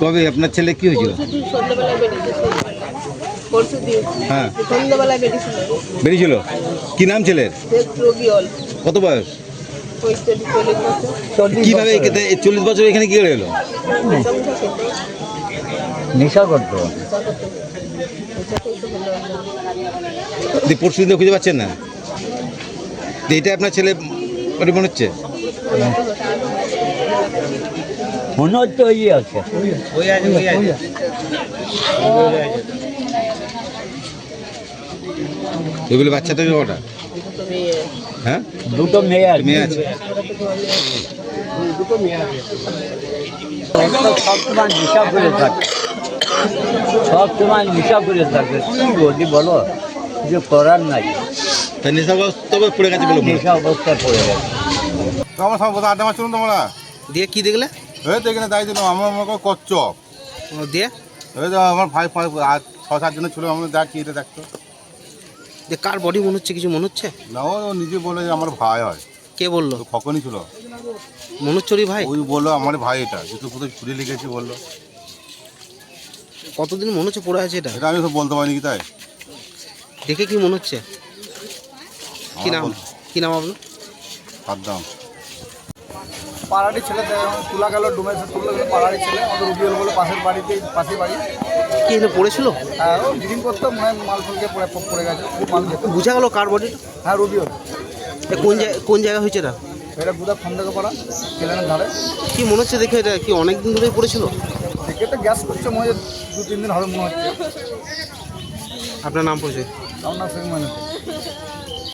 কবে আপনার ছেলে কি হয়েছিল? হ্যাঁ, বেরিয়েছিল। কি নাম ছেলের? কত বয়স? কিভাবে 40 বছর এখানে কি করে এলো? নেশা করতো। পরশু দিন খুঁজে পাচ্ছেন না? এটা আপনার ছেলে মনে হচ্ছে? মনে হচ্ছে ওই আছে। এগুলো বাচ্চা তো কটা? হ্যাঁ, দুটো মেয়ে আছে। মেয়ে আছে। সবসময় নেশা করে থাকে, সবসময় নেশা করে থাকে। কি বলি বলো, কিছু করার নাই। তাই নেশা তবে পড়ে গেছে বলে নেশা অবস্থায় পড়ে গেছে। আমার সব কথা আড্ডা মারছিলাম তোমরা। দিয়ে কি দেখলে? এই তো এখানে দাঁড়িয়ে দিলাম, আমার মনে করো কচ্ছপ। দিয়ে এই তো আমার ভাই 6-7 জনের ছিল, আমরা দেখ কি এটা দেখতো। কার বডি মনে হচ্ছে? কিছু মনে হচ্ছে না, ও নিজে বলে যে আমার ভাই হয়। কে বললো? তো খকনই ছিল, মনে হচ্ছে ওরই ভাই। ওই বললো আমার ভাই, এটা যেহেতু কোথায় ছুরি লেগেছে বললো। কতদিন মনে হচ্ছে পড়ে আছে এটা? এটা আমি তো বলতে পারিনি কি, তাই দেখে কি মনে হচ্ছে? কি নাম? কি নাম আপনার? সাদ্দাম। পাড়ারই ছেলে তোলা গেল, ডুমে তুলে গেল। পাড়ারই ছেলে, আমাদের রুবিউল বলে, পাশের বাড়ি। কি এখানে পড়েছিল? হ্যাঁ, ও ড্রিঙ্ক করতো, মনে হয় মাল ফুলকে পড়ে গেছে, খুব মাল যেত। বুঝা গেল কার বডি? হ্যাঁ, রুবিউল। কোন জায়গা হয়েছে এটা? এটা গুদা খন্দকে পড়া, কেলেনের ধারে। কি মনে হচ্ছে দেখে? এটা কি অনেক দিন ধরেই পড়েছিল? দেখে তো গ্যাস করছে, মনে হয় 2-3 দিন হবে মনে হচ্ছে। আপনার নাম পড়েছে? আমার নাম শেখ মহিনুদ্দিন।